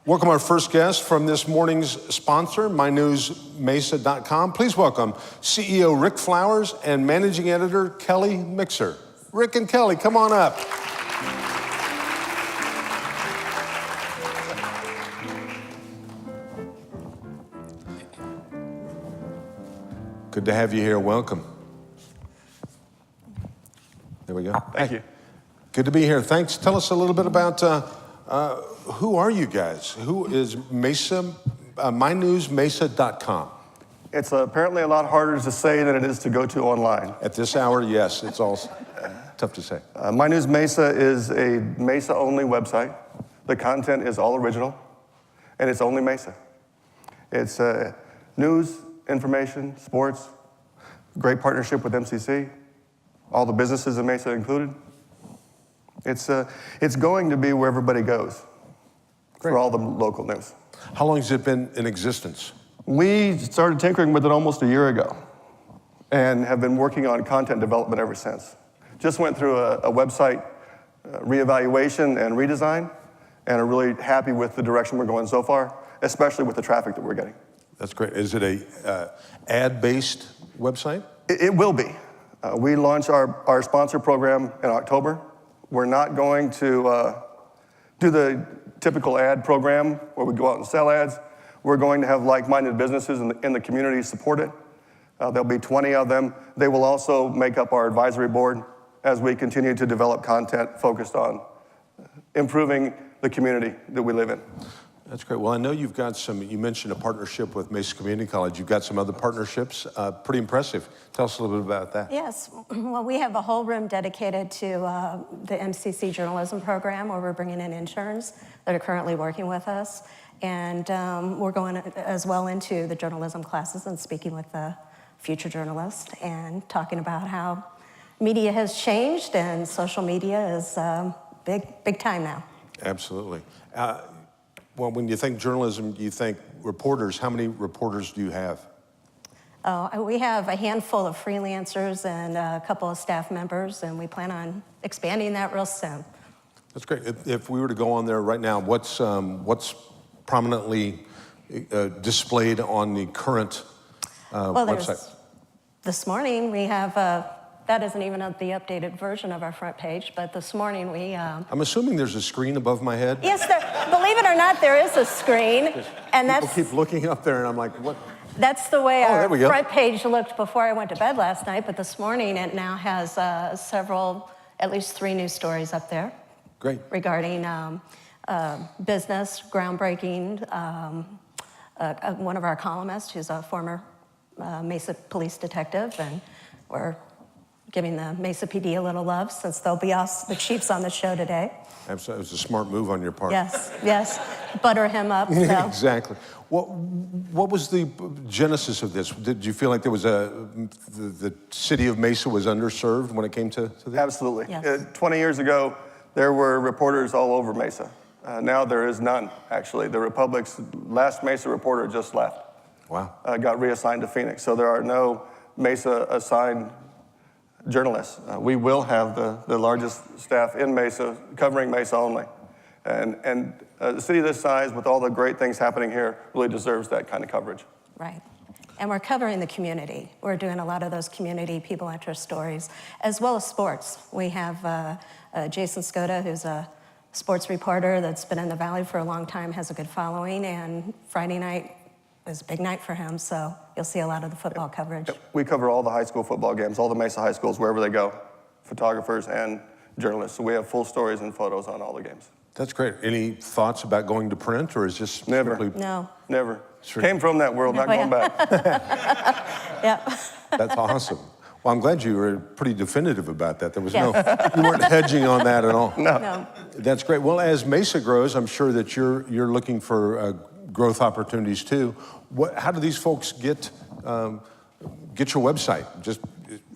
Welcome our first guest from this morning's sponsor, MyNewsMesa.com. Please welcome CEO Rick Flowers and Managing Editor Kelly Mixer. Rick and Kelly, come on up. Good to have you here. Welcome. There we go. Thank you. Good to be here. Thanks. Tell us a little bit about who are you guys? Who is Mesa, MyNewsMesa.com? It's apparently a lot harder to say than it is to go to online. At this hour, yes, it's all tough to say. My News Mesa is a Mesa-only website. The content is all original, and it's only Mesa. It's news, information, sports, great partnership with MCC, all the businesses in Mesa included. It's going to be where everybody goes. Great. For all the local news. How long has it been in existence? We started tinkering with it almost a year ago and have been working on content development ever since. Just went through a website reevaluation and redesign and are really happy with the direction we're going so far, especially with the traffic that we're getting. That's great. Is it a ad-based website? It will be. We launch our sponsor program in October. We're not going to do the typical ad program where we go out and sell ads. We're going to have like-minded businesses in the community support it. There'll be 20 of them. They will also make up our advisory board as we continue to develop content focused on improving the community that we live in. That's great. Well, I know you've got you mentioned a partnership with Mesa Community College. You've got some other partnerships, pretty impressive. Tell us a little bit about that. Yes, well, we have a whole room dedicated to the MCC journalism program where we're bringing in interns that are currently working with us. And we're going as well into the journalism classes and speaking with the future journalists and talking about how media has changed and social media is big time now. Absolutely. Well, when you think journalism, you think reporters. How many reporters do you have? We have a handful of freelancers and a couple of staff members, and we plan on expanding that real soon. That's great. If we were to go on there right now, what's prominently displayed on the current website? This morning we have, that isn't even the updated version of our front page, but this morning we... I'm assuming there's a screen above my head? Yes, believe it or not, there is a screen. And people keep looking up there and I'm like, what? That's the way our front page looked before I went to bed last night, but this morning it now has at least 3 news stories up there. Great. Regarding business, groundbreaking. One of our columnists, who's a former Mesa police detective, and we're giving the Mesa PD a little love since they'll be the chiefs on the show today. Absolutely. It was a smart move on your part. Yes. Butter him up. So. Exactly. What was the genesis of this? Did you feel like there was the city of Mesa was underserved when it came to this? Absolutely. Yes. 20 years ago, there were reporters all over Mesa. Now there is none, actually. The Republic's last Mesa reporter just left. Wow. Got reassigned to Phoenix. So there are no Mesa-assigned journalists. We will have the largest staff in Mesa, covering Mesa only. And a city this size, with all the great things happening here, really deserves that kind of coverage. Right. And we're covering the community. We're doing a lot of those community people interest stories, as well as sports. We have Jason Skoda, who's a sports reporter that's been in the Valley for a long time, has a good following, and Friday night is a big night for him, so you'll see a lot of the football coverage. We cover all the high school football games, all the Mesa high schools, wherever they go, photographers and journalists. So we have full stories and photos on all the games. That's great. Any thoughts about going to print, or is this Never. Strictly... No. Never. Came from that world, not going back. Yeah. That's awesome. Well, I'm glad you were pretty definitive about that. There was you weren't hedging on that at all. No. That's great. Well, as Mesa grows, I'm sure that you're looking for growth opportunities too. How do these folks get your website? Just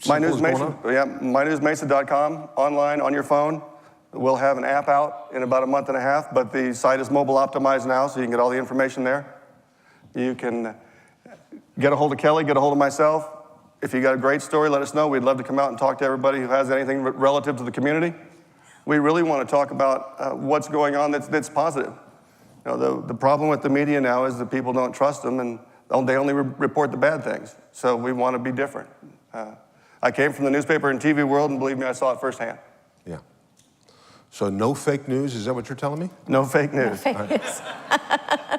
MyNewsMesa.com, online on your phone. We'll have an app out in about a month and a half, but the site is mobile optimized now, so you can get all the information there. You can get a hold of Kelly, get a hold of myself. If you got a great story, let us know. We'd love to come out and talk to everybody who has anything relative to the community. We really want to talk about what's going on that's positive. You know, the problem with the media now is that people don't trust them, and they only report the bad things. So we want to be different. I came from the newspaper and TV world, and believe me, I saw it firsthand. Yeah. So no fake news, is that what you're telling me? No fake news. No fake news.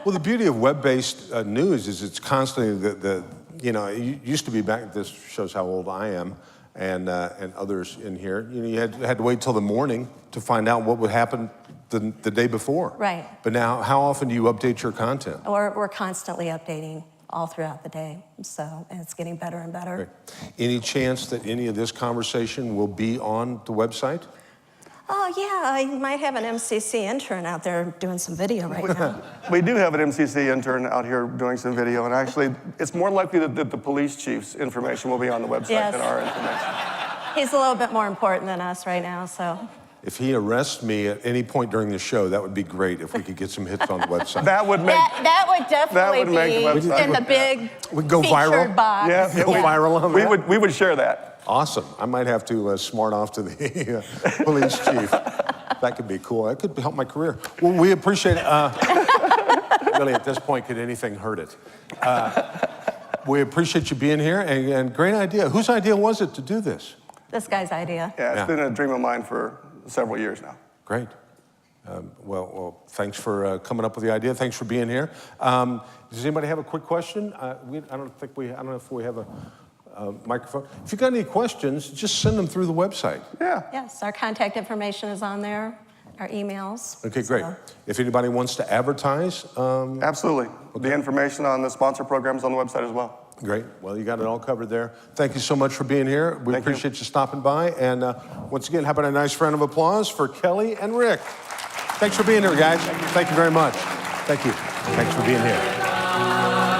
Well, the beauty of web-based news is it's constantly you know, it used to be back, this shows how old I am, and others in here, you know, you had to wait till the morning to find out what would happen the day before. Right. But now, how often do you update your content? We're constantly updating all throughout the day, so and it's getting better and better. Great. Any chance that any of this conversation will be on the website? Oh, yeah, I might have an MCC intern out there doing some video right now. We do have an MCC intern out here doing some video, and actually, it's more likely that the police chief's information will be on the website Yes. than our information. He's a little bit more important than us right now, so. If he arrests me at any point during the show, that would be great if we could get some hits on the website. That would make That would definitely would make the be website in the look big We'd go featured viral. box. Yeah, Go viral on that. we would share that. Awesome. I might have to smart off to the police chief. That could be cool. That could help my career. Well, we appreciate it. Really, at this point, could anything hurt it? We appreciate you being here, and great idea. Whose idea was it to do this? This guy's idea. Yeah, it's Yeah. been a dream of mine for several years now. Great. Well, thanks for coming up with the idea. Thanks for being here. Does anybody have a quick question? I don't know if we have a microphone. If you've got any questions, just send them through the website. Yeah. Yes, our contact information is on there, our emails. Okay, great. So, If anybody wants to advertise, Absolutely. The information on the sponsor programs on the website as well. great. Well, you got it all covered there. Thank you so much for being here. We Thank you. appreciate you stopping by. And once again, how about a nice round of applause for Kelly and Rick? Thanks for being here, guys. Thank you very much. Thank you. Thanks for being here.